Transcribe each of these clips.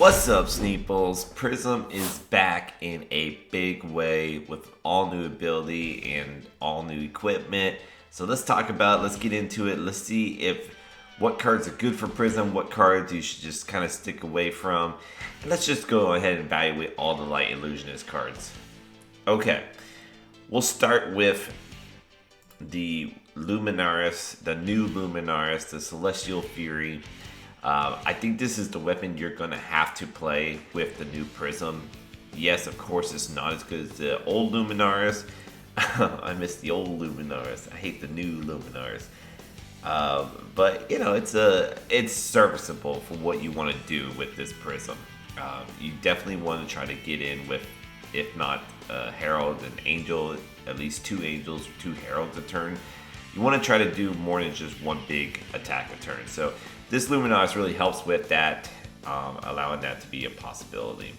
What's up, Sneeples? Prism is back in a big way with all new ability and all new equipment. So let's get into it. Let's see if what cards are good for Prism, what cards you should just kind of stick away from. And let's just go ahead and evaluate all the Light Illusionist cards. Okay, we'll start with the Luminaris, the new Luminaris, the Celestial Fury. I think this is the weapon you're going to have to play with the new Prism. Yes, of course, it's not as good as the old Luminaris. I miss the old Luminaris. I hate the new Luminaris. But, you know, it's serviceable for what you want to do with this Prism. You definitely want to try to get in with, if not Herald and Angel, at least 2 Angels or 2 Heralds a turn. You want to try to do more than just one big attack a turn. So this Luminaris really helps with that, allowing that to be a possibility.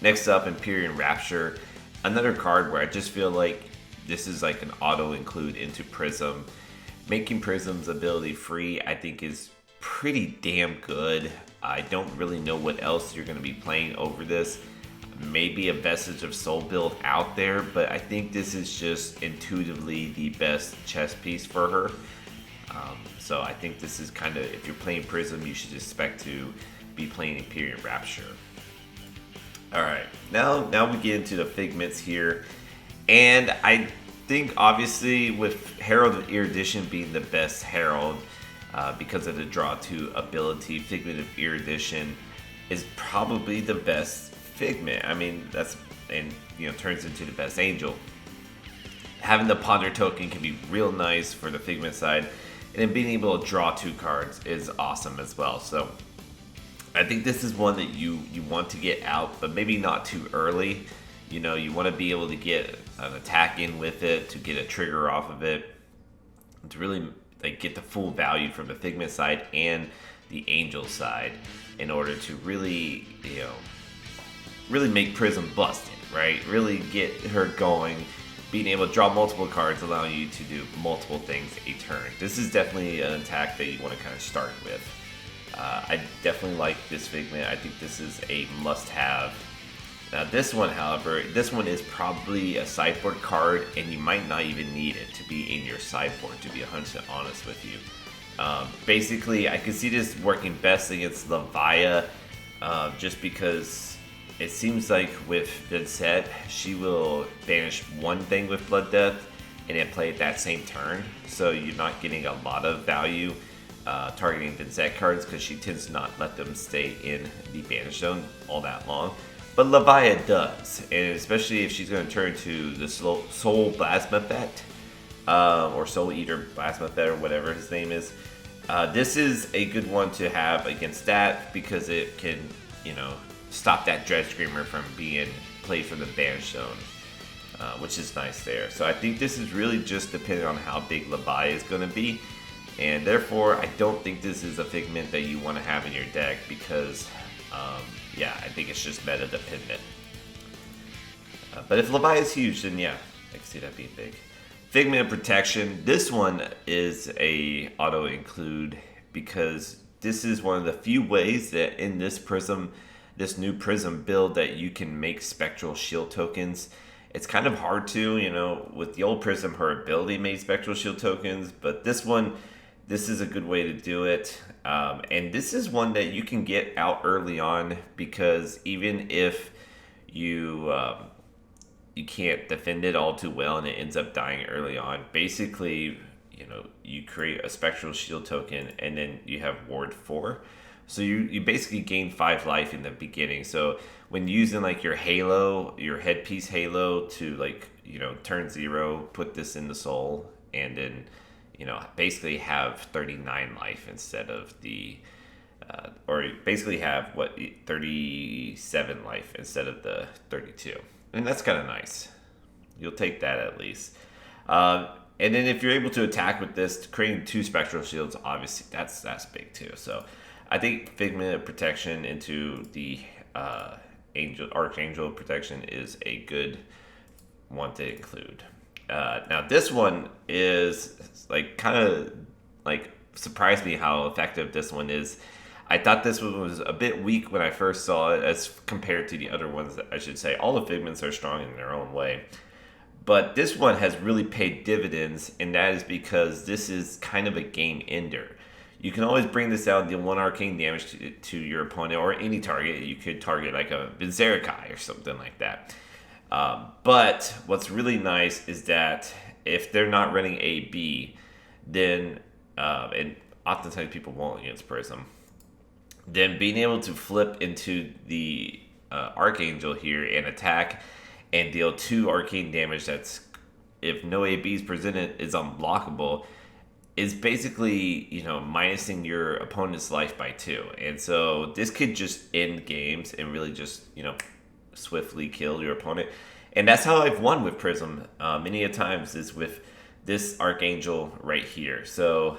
Next up, Empyrean Rapture. Another card where I just feel like this is like an auto-include into Prism. Making Prism's ability free, I think, is pretty damn good. I don't really know what else you're going to be playing over this. Maybe a Vestige of Soul build out there, but I think this is just intuitively the best chess piece for her. So I think this is kind of, if you're playing Prism, you should expect to be playing Empyrean Rapture. Alright, now we get into the figments here. And I think, obviously, with Herald of Erudition being the best Herald, because of the Draw 2 ability, Figment of Erudition is probably the best Figment. I mean, turns into the best Angel. Having the Ponder token can be real nice for the Figment side. And then being able to draw 2 cards is awesome as well. So I think this is one that you want to get out, but maybe not too early. You know, you want to be able to get an attack in with it, to get a trigger off of it, to really get the full value from the Figment side and the Angel side in order to really, really make Prism busted, right? Really get her going. Being able to draw multiple cards, allowing you to do multiple things a turn. This is definitely an attack that you want to kind of start with. I definitely like this Figment. I think this is a must-have. Now this one, however, is probably a sideboard card, and you might not even need it to be in your sideboard, to be 100% honest with you. Basically, I could see this working best against Levia, just because it seems like with Vincent, she will banish one thing with Blood Death and then play it that same turn. So you're not getting a lot of value targeting Vincent cards because she tends to not let them stay in the banish zone all that long. But Levia does, and especially if she's going to turn to the Soul Plasma Effect, or Soul Eater Plasma Effect, or whatever his name is. This is a good one to have against that because it can, stop that Dread Screamer from being played from the banish zone, which is nice there. So I think this is really just depending on how big Levia is going to be, and therefore I don't think this is a Figment that you want to have in your deck because, I think it's just meta dependent. But if Levia is huge, then yeah, I can see that being big. Figment of Protection. This one is a auto include because this is one of the few ways that in this new Prism build that you can make Spectral Shield tokens. It's kind of hard to, with the old Prism, her ability made Spectral Shield tokens, but this is a good way to do it. And this is one that you can get out early on because even if you can't defend it all too well and it ends up dying early on, basically, you create a Spectral Shield token and then you have Ward 4. So you basically gain 5 life in the beginning. So when using your Halo, your headpiece Halo to turn 0, put this in the soul, and then basically have 39 life instead of the or basically have 37 life instead of the 32. And that's kind of nice. You'll take that at least. And then if you're able to attack with this, creating 2 Spectral Shields, obviously that's big too. So I think Figment of Protection into the Archangel Protection is a good one to include. Now this one is kind of surprised me how effective this one is. I thought this one was a bit weak when I first saw it as compared to the other ones, I should say. All the figments are strong in their own way. But this one has really paid dividends, and that is because this is kind of a game ender. You can always bring this out, deal 1 arcane damage to your opponent or any target. You could target like a Berserkai or something like that. But what's really nice is that if they're not running A, B, then, and oftentimes people won't against Prism, then being able to flip into the Archangel here and attack and deal 2 arcane damage that's, if no AB is presented, is unblockable, is basically, minusing your opponent's life by 2. And so this could just end games and really just, swiftly kill your opponent. And that's how I've won with Prism many a times, is with this Archangel right here. So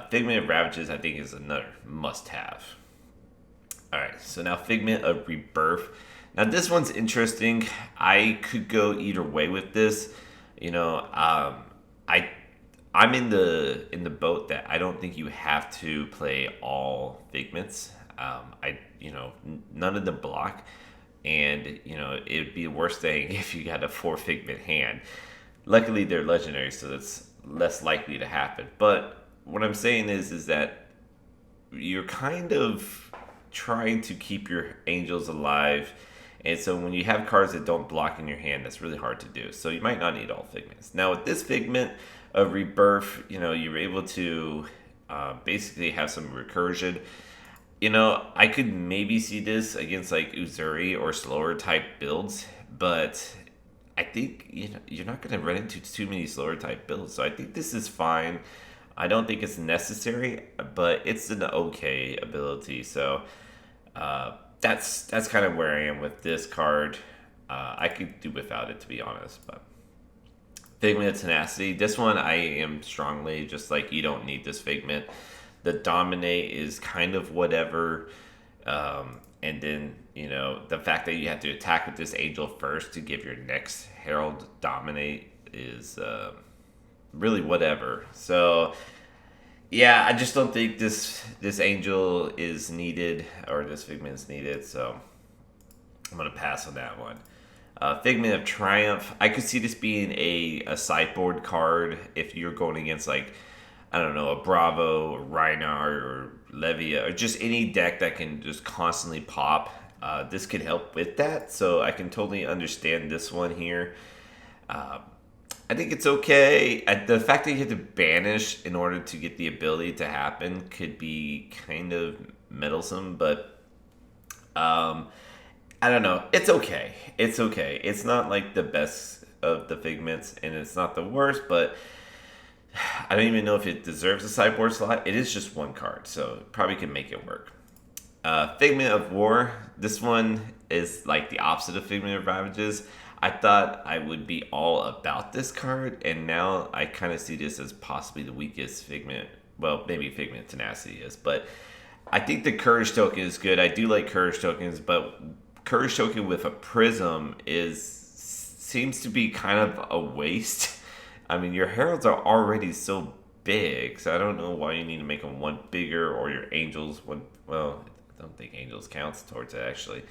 Figment of Ravages, I think, is another must-have. Alright, so now Figment of Rebirth. Now this one's interesting. I could go either way with this. I'm in the boat that I don't think you have to play all Figments. None of them block, and it'd be the worst thing if you got a 4 Figment hand. Luckily they're legendary, so that's less likely to happen. But what I'm saying is that you're kind of trying to keep your angels alive. And so when you have cards that don't block in your hand, that's really hard to do. So you might not need all Figments. Now with this Figment of Rebirth, you're able to basically have some recursion. I could maybe see this against like Uzuri or slower type builds, but I think you're not going to run into too many slower type builds. So I think this is fine. I don't think it's necessary, but it's an okay ability. So that's kind of where I am with this card. I could do without it, to be honest. But Figment of Tenacity, this one I am strongly just like, you don't need this Figment. The Dominate is kind of whatever. And then, the fact that you have to attack with this Angel first to give your next Herald Dominate is really whatever. So yeah, I just don't think this Angel is needed, or this Figment is needed, so I'm going to pass on that one. Figment of Triumph, I could see this being a sideboard card if you're going against, like, I don't know, a Bravo, or Reinhardt, or Levia, or just any deck that can just constantly pop. This could help with that, so I can totally understand this one here. I think it's okay. The fact that you have to banish in order to get the ability to happen could be kind of meddlesome, but I don't know. It's okay. It's okay. It's not like the best of the Figments, and it's not the worst, but I don't even know if it deserves a sideboard slot. It is just one card, so probably can make it work. Figment of War. This one is like the opposite of Figment of Ravages. I thought I would be all about this card, and now I kind of see this as possibly the weakest Figment. Well, maybe Figment Tenacity is, but I think the Courage token is good. I do like Courage tokens, but Courage token with a Prism seems to be kind of a waste. I mean, your Heralds are already so big, so I don't know why you need to make them one bigger, or your Angels one. Well, I don't think Angels counts towards it, actually.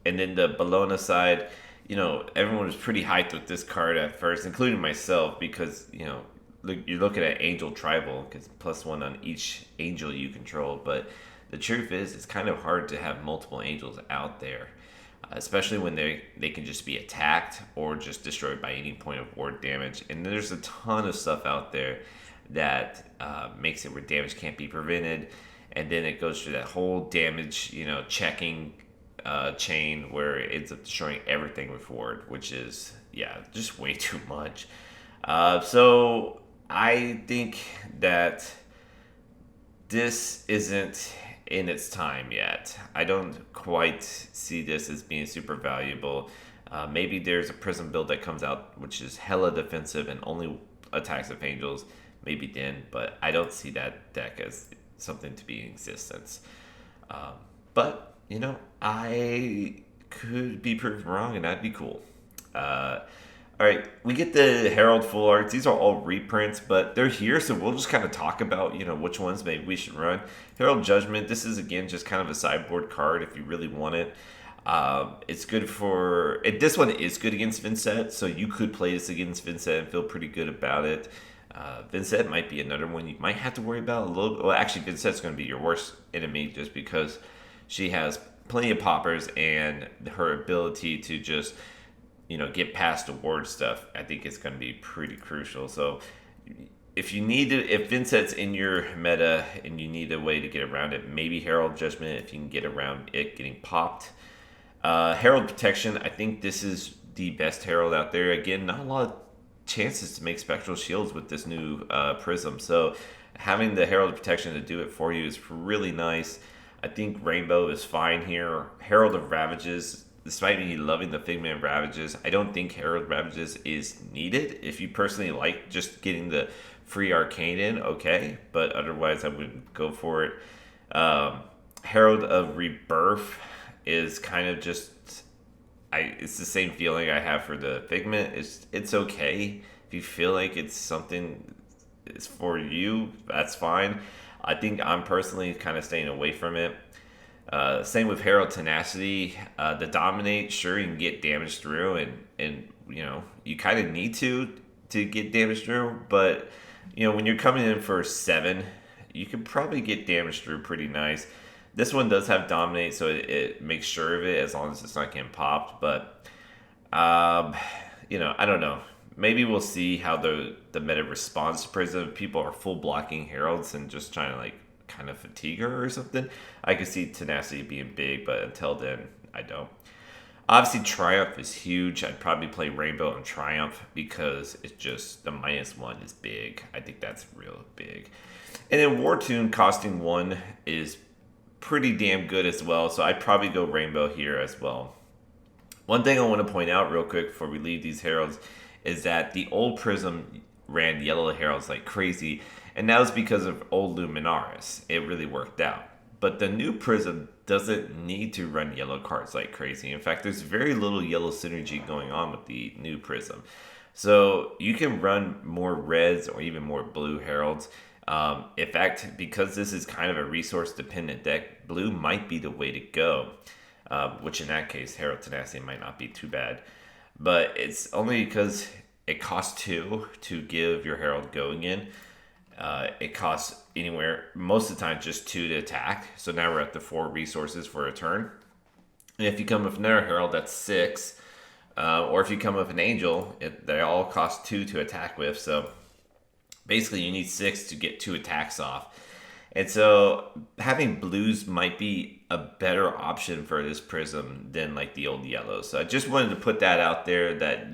And then the Bologna side, everyone was pretty hyped with this card at first, including myself, because, you're looking at Angel Tribal, because +1 on each Angel you control. But the truth is, it's kind of hard to have multiple Angels out there, especially when they can just be attacked or just destroyed by any point of ward damage. And there's a ton of stuff out there that makes it where damage can't be prevented. And then it goes through that whole damage, checking chain where it ends up destroying everything with ward, which is, just way too much. So I think that this isn't in its time yet. I don't quite see this as being super valuable. Maybe there's a Prism build that comes out which is hella defensive and only attacks with Angels, maybe then, but I don't see that deck as something to be in existence. But I could be proven wrong, and that'd be cool. All right, we get the Herald full arts. These are all reprints, but they're here, so we'll just kind of talk about which ones maybe we should run. Herald Judgment. This is again just kind of a sideboard card if you really want it. It's good for this one is good against Vincent, so you could play this against Vincent and feel pretty good about it. Vincent might be another one you might have to worry about a little. Well, actually, Vincent's going to be your worst enemy just because she has plenty of poppers and her ability to just get past award stuff. I think it's going to be pretty crucial. So if Vincent's in your meta and you need a way to get around it, maybe Herald Judgment if you can get around it getting popped. Herald Protection, I think this is the best Herald out there. Again, not a lot of chances to make spectral shields with this new prism. So having the Herald Protection to do it for you is really nice. I think Rainbow is fine here. Herald of Ravages, despite me loving the Figment Ravages, I don't think Herald Ravages is needed. If you personally like just getting the free arcane in, okay, but otherwise I wouldn't go for it. Herald of Rebirth is kind of just it's the same feeling I have for the Figment. It's okay. If you feel like it's something is for you, that's fine. I think I'm personally kind of staying away from it. Same with Herald Tenacity. The Dominate, sure, you can get damage through, and you kind of need to get damage through, but when you're coming in for 7, you can probably get damage through pretty nice. This one does have Dominate, so it makes sure of it as long as it's not getting popped. But I don't know. Maybe we'll see how the meta responds to Prism. If people are full blocking Heralds and just trying to kind of fatigue her or something, I could see Tenacity being big, but until then, I don't. Obviously, Triumph is huge. I'd probably play Rainbow and Triumph because it's just the -1 is big. I think that's real big. And then War Tune costing 1 is pretty damn good as well, so I'd probably go Rainbow here as well. One thing I want to point out real quick before we leave these Heralds is that the old Prism ran yellow Heralds like crazy, and that was because of old Luminaris. It really worked out. But the new Prism doesn't need to run yellow cards like crazy. In fact, there's very little yellow synergy going on with the new Prism. So you can run more reds or even more blue Heralds. In fact, because this is kind of a resource-dependent deck, blue might be the way to go. Which in that case, Herald Tenacity might not be too bad. But it's only because it costs 2 to give your Herald going in. It costs anywhere, most of the time, just 2 to attack. So now we're at the 4 resources for a turn. And if you come with another Herald, that's 6. Or if you come with an Angel, they all cost 2 to attack with. So basically, you need 6 to get 2 attacks off. And so having blues might be a better option for this Prism than the old yellows. So I just wanted to put that out there that,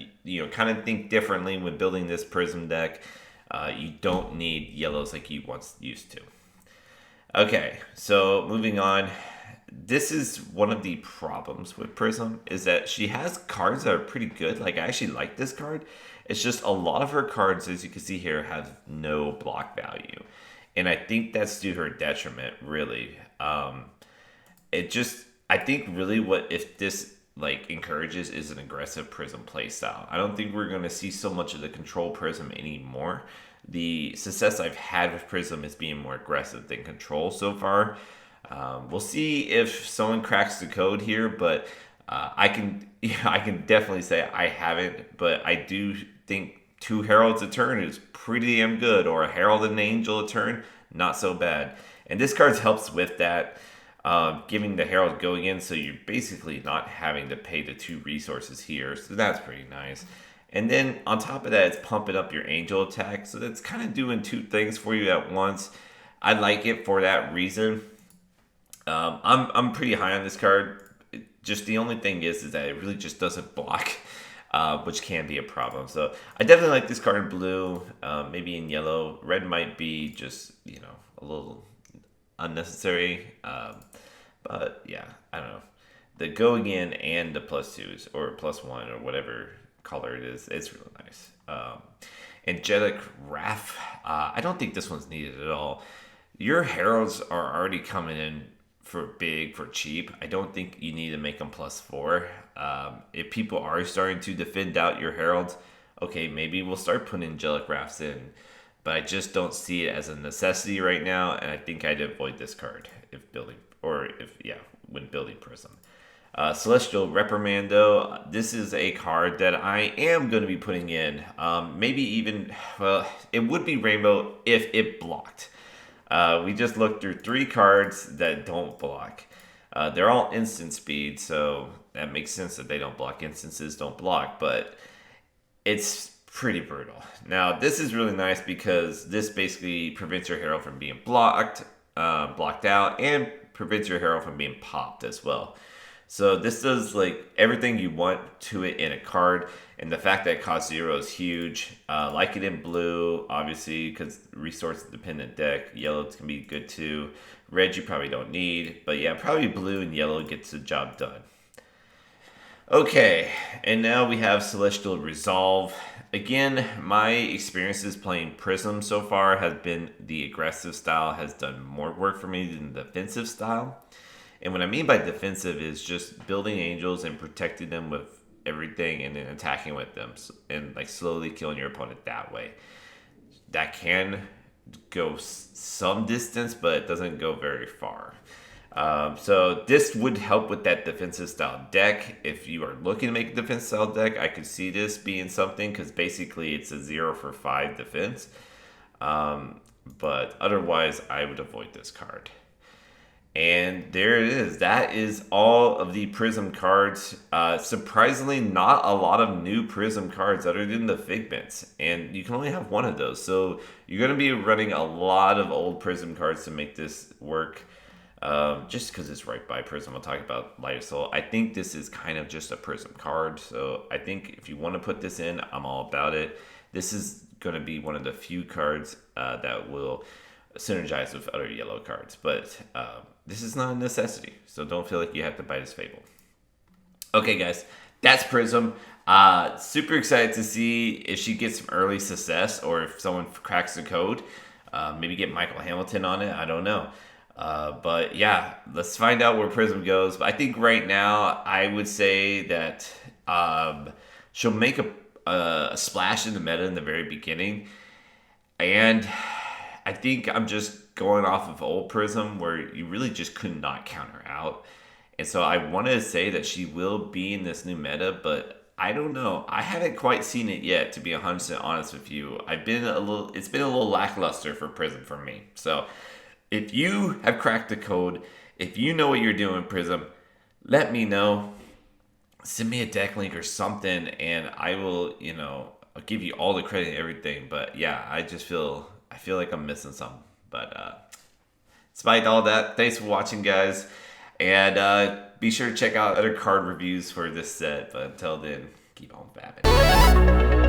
kind of think differently when building this Prism deck. You don't need yellows like you once used to. Okay, so moving on. This is one of the problems with Prism, is that she has cards that are pretty good. I actually like this card. It's just a lot of her cards, as you can see here, have no block value. And I think that's due to her detriment, really. I think really if this encourages is an aggressive Prism playstyle. I don't think we're going to see so much of the control Prism anymore. The success I've had with Prism is being more aggressive than control so far. We'll see if someone cracks the code here, but I can definitely say I haven't. But I do think 2 Heralds a turn is pretty damn good, or a Herald and an Angel a turn, not so bad. And this card helps with that. Giving the Herald going in, so you're basically not having to pay the 2 resources here, so that's pretty nice. And then on top of that, it's pumping up your Angel attack, so that's kind of doing 2 things for you at once. I like it for that reason. I'm pretty high on this card. Just the only thing is that it really just doesn't block, which can be a problem. So I definitely like this card in blue, maybe in yellow. Red might be just a little unnecessary. But yeah, I don't know. The going in and the +2s or +1 or whatever color it is, it's really nice. Angelic Wrath, I don't think this one's needed at all. Your Heralds are already coming in for cheap. I don't think you need to make them +4. If people are starting to defend out your heralds, okay, maybe we'll start putting angelic rafts in, but I just don't see it as a necessity right now, and I think I'd avoid this card when building Prism. Celestial Reprimando. This is a card that I am going to be putting in. Maybe even, well, it would be Rainbow if it blocked. We just looked through 3 cards that don't block. They're all instant speed, so that makes sense that they don't block. Instances don't block, but it's pretty brutal. Now, this is really nice because this basically prevents your Herald from being blocked out, and prevents your Herald from being popped as well. So this does like everything you want to it in a card, and the fact that it costs 0 is huge. Like it in blue, obviously, because resource dependent deck. Yellow can be good too. Red you probably don't need, but yeah, probably blue and yellow gets the job done. Okay, and now we have Celestial Resolve. Again, my experiences playing Prism so far has been the aggressive style has done more work for me than the defensive style. And what I mean by defensive is just building angels and protecting them with everything and then attacking with them and like slowly killing your opponent that way. That can go some distance, but it doesn't go very far. So this would help with that defensive style deck. If you are looking to make a defensive style deck, I could see this being something because basically it's a 0 for 5 defense. But otherwise, I would avoid this card. And there it is. That is all of the Prism cards. Surprisingly, not a lot of new Prism cards other than the figments. And you can only have one of those. So you're going to be running a lot of old Prism cards to make this work. Just because it's right by Prism. I'll talk about Light Soul. I think this is kind of just a Prism card. So I think if you want to put this in, I'm all about it. This is going to be one of the few cards that will synergize with other yellow cards. But this is not a necessity, so don't feel like you have to buy this Fable. Okay, guys, that's Prism. Super excited to see if she gets some early success or if someone cracks the code. Maybe get Michael Hamilton on it. I don't know. But yeah, let's find out where Prism goes. But I think right now, I would say that she'll make a splash in the meta in the very beginning. And I think I'm just going off of old Prism where you really just could not count her out. And so I wanted to say that she will be in this new meta, but I don't know. I haven't quite seen it yet, to be 100% honest with you. It's been a little lackluster for Prism for me. So if you have cracked the code, if you know what you're doing, Prism, let me know. Send me a deck link or something, and I will, I'll give you all the credit and everything. But yeah, I feel like I'm missing something. But despite all that, thanks for watching, guys. And be sure to check out other card reviews for this set. But until then, keep on fapping.